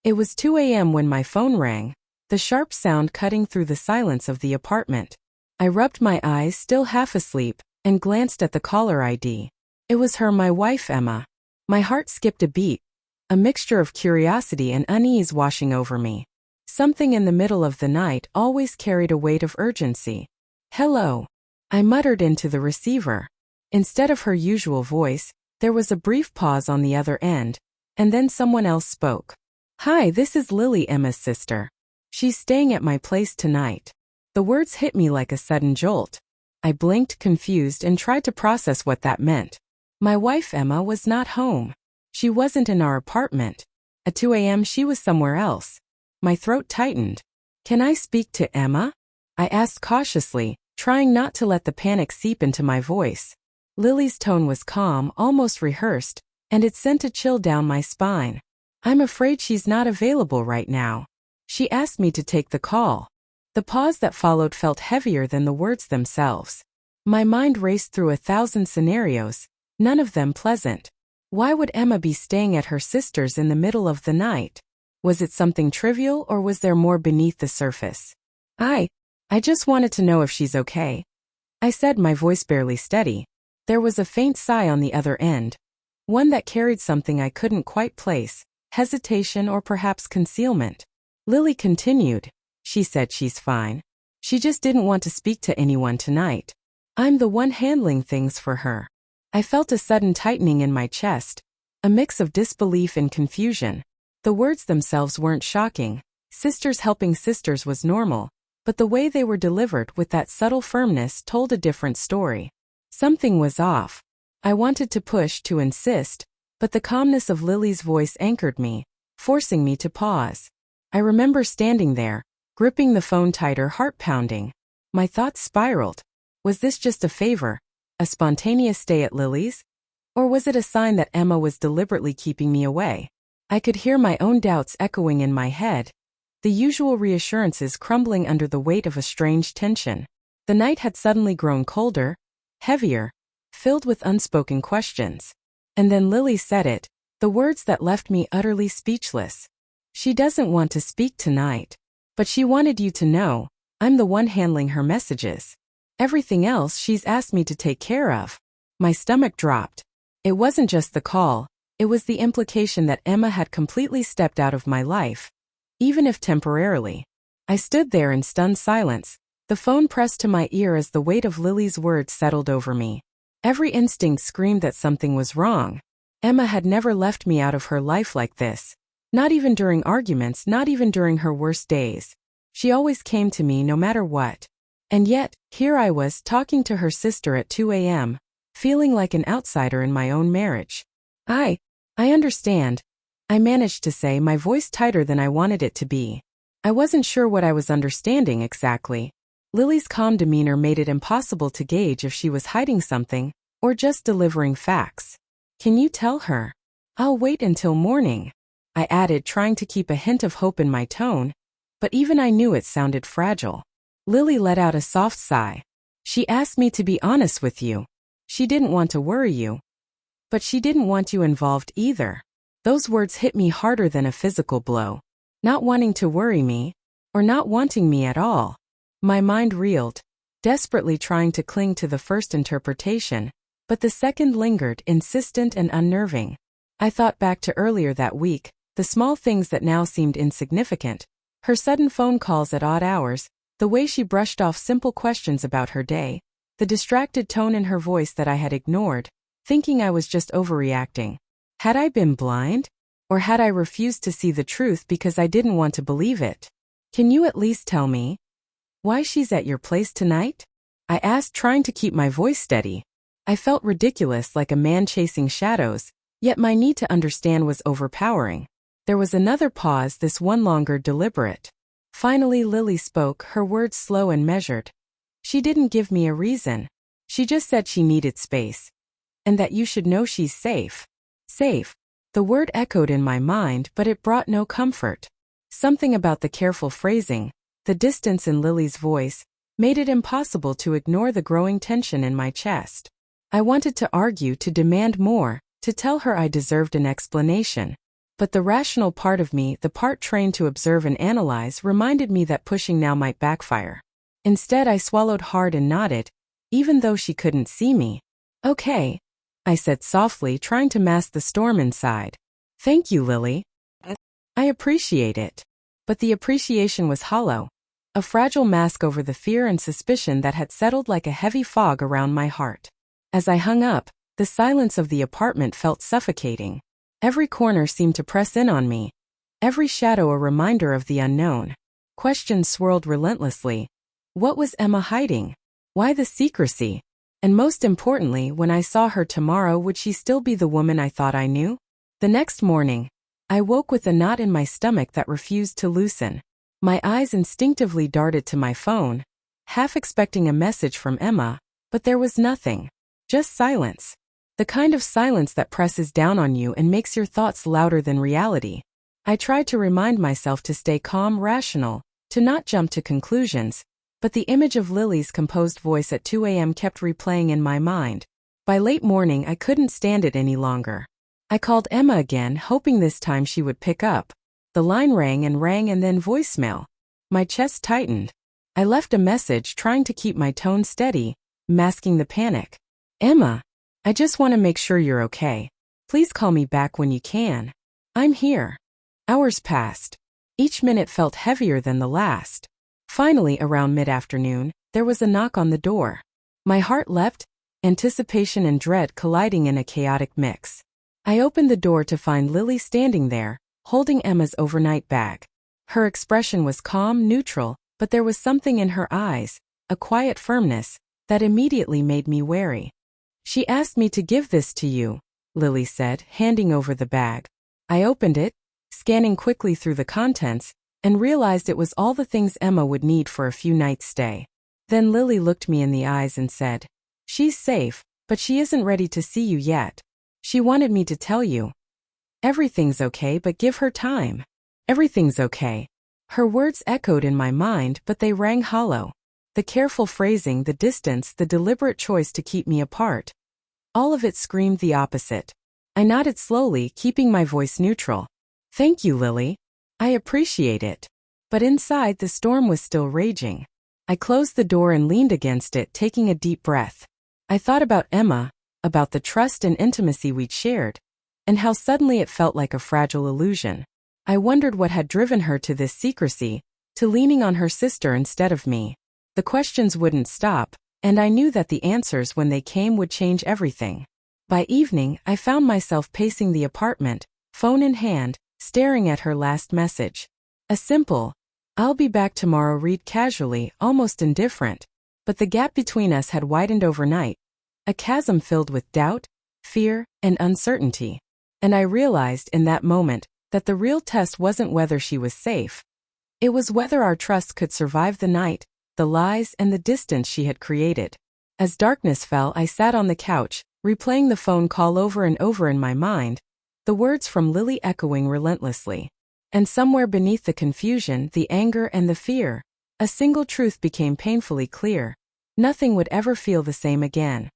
It was 2 a.m. when my phone rang, the sharp sound cutting through the silence of the apartment. I rubbed my eyes, still half asleep, and glanced at the caller ID. It was her, my wife Emma. My heart skipped a beat, a mixture of curiosity and unease washing over me. Something in the middle of the night always carried a weight of urgency. "Hello," I muttered into the receiver. Instead of her usual voice, there was a brief pause on the other end, and then someone else spoke. "Hi, this is Lily, Emma's sister. She's staying at my place tonight." The words hit me like a sudden jolt. I blinked, confused, and tried to process what that meant. My wife Emma was not home. She wasn't in our apartment. At 2 a.m. she was somewhere else. My throat tightened. "Can I speak to Emma?" I asked cautiously, trying not to let the panic seep into my voice. Lily's tone was calm, almost rehearsed, and it sent a chill down my spine. "I'm afraid she's not available right now. She asked me to take the call." The pause that followed felt heavier than the words themselves. My mind raced through 1,000 scenarios, none of them pleasant. Why would Emma be staying at her sister's in the middle of the night? Was it something trivial, or was there more beneath the surface? I just wanted to know if she's okay," I said, my voice barely steady. There was a faint sigh on the other end, one that carried something I couldn't quite place, hesitation or perhaps concealment. Lily continued. "She said she's fine. She just didn't want to speak to anyone tonight. I'm the one handling things for her." I felt a sudden tightening in my chest, a mix of disbelief and confusion. The words themselves weren't shocking. Sisters helping sisters was normal, but the way they were delivered with that subtle firmness told a different story. Something was off. I wanted to push, to insist, but the calmness of Lily's voice anchored me, forcing me to pause. I remember standing there, gripping the phone tighter, heart pounding. My thoughts spiraled. Was this just a favor, a spontaneous stay at Lily's? Or was it a sign that Emma was deliberately keeping me away? I could hear my own doubts echoing in my head, the usual reassurances crumbling under the weight of a strange tension. The night had suddenly grown colder, heavier, filled with unspoken questions. And then Lily said it, the words that left me utterly speechless. "She doesn't want to speak tonight. But she wanted you to know, I'm the one handling her messages. Everything else she's asked me to take care of." My stomach dropped. It wasn't just the call, it was the implication that Emma had completely stepped out of my life, even if temporarily. I stood there in stunned silence, the phone pressed to my ear as the weight of Lily's words settled over me. Every instinct screamed that something was wrong. Emma had never left me out of her life like this. Not even during arguments, not even during her worst days. She always came to me no matter what. And yet, here I was talking to her sister at 2 a.m., feeling like an outsider in my own marriage. I understand," I managed to say, my voice tighter than I wanted it to be. I wasn't sure what I was understanding exactly. Lily's calm demeanor made it impossible to gauge if she was hiding something, or just delivering facts. "Can you tell her? I'll wait until morning," I added, trying to keep a hint of hope in my tone, but even I knew it sounded fragile. Lily let out a soft sigh. "She asked me to be honest with you. She didn't want to worry you. But she didn't want you involved either." Those words hit me harder than a physical blow. Not wanting to worry me, or not wanting me at all. My mind reeled, desperately trying to cling to the first interpretation, but the second lingered, insistent and unnerving. I thought back to earlier that week, the small things that now seemed insignificant. Her sudden phone calls at odd hours, the way she brushed off simple questions about her day, the distracted tone in her voice that I had ignored, thinking I was just overreacting. Had I been blind? Or had I refused to see the truth because I didn't want to believe it? "Can you at least tell me why she's at your place tonight?" I asked, trying to keep my voice steady. I felt ridiculous, like a man chasing shadows, yet my need to understand was overpowering. There was another pause, this one longer, deliberate. Finally Lily spoke, her words slow and measured. "She didn't give me a reason. She just said she needed space. And that you should know she's safe." Safe. The word echoed in my mind, but it brought no comfort. Something about the careful phrasing, the distance in Lily's voice, made it impossible to ignore the growing tension in my chest. I wanted to argue, to demand more, to tell her I deserved an explanation. But the rational part of me, the part trained to observe and analyze, reminded me that pushing now might backfire. Instead, I swallowed hard and nodded, even though she couldn't see me. "Okay," I said softly, trying to mask the storm inside. "Thank you, Lily. I appreciate it." But the appreciation was hollow, a fragile mask over the fear and suspicion that had settled like a heavy fog around my heart. As I hung up, the silence of the apartment felt suffocating. Every corner seemed to press in on me, every shadow a reminder of the unknown. Questions swirled relentlessly. What was Emma hiding? Why the secrecy? And most importantly, when I saw her tomorrow, would she still be the woman I thought I knew? The next morning, I woke with a knot in my stomach that refused to loosen. My eyes instinctively darted to my phone, half expecting a message from Emma, but there was nothing. Just silence. The kind of silence that presses down on you and makes your thoughts louder than reality. I tried to remind myself to stay calm, rational, to not jump to conclusions, but the image of Lily's composed voice at 2 a.m. kept replaying in my mind. By late morning, I couldn't stand it any longer. I called Emma again, hoping this time she would pick up. The line rang and then voicemail. My chest tightened. I left a message, trying to keep my tone steady, masking the panic. "Emma, I just want to make sure you're okay. Please call me back when you can. I'm here." Hours passed. Each minute felt heavier than the last. Finally, around mid-afternoon, there was a knock on the door. My heart leapt, anticipation and dread colliding in a chaotic mix. I opened the door to find Lily standing there, holding Emma's overnight bag. Her expression was calm, neutral, but there was something in her eyes, a quiet firmness, that immediately made me wary. "She asked me to give this to you," Lily said, handing over the bag. I opened it, scanning quickly through the contents, and realized it was all the things Emma would need for a few nights' stay. Then Lily looked me in the eyes and said, "She's safe, but she isn't ready to see you yet. She wanted me to tell you. Everything's okay, but give her time." Everything's okay. Her words echoed in my mind, but they rang hollow. The careful phrasing, the distance, the deliberate choice to keep me apart. All of it screamed the opposite. I nodded slowly, keeping my voice neutral. "Thank you, Lily. I appreciate it." But inside, the storm was still raging. I closed the door and leaned against it, taking a deep breath. I thought about Emma, about the trust and intimacy we'd shared, and how suddenly it felt like a fragile illusion. I wondered what had driven her to this secrecy, to leaning on her sister instead of me. The questions wouldn't stop, and I knew that the answers, when they came, would change everything. By evening, I found myself pacing the apartment, phone in hand, staring at her last message. A simple, "I'll be back tomorrow," read casually, almost indifferent. But the gap between us had widened overnight, a chasm filled with doubt, fear, and uncertainty. And I realized in that moment that the real test wasn't whether she was safe. It was whether our trust could survive the night, the lies, and the distance she had created. As darkness fell, I sat on the couch, replaying the phone call over and over in my mind, the words from Lily echoing relentlessly. And somewhere beneath the confusion, the anger, and the fear, a single truth became painfully clear. Nothing would ever feel the same again.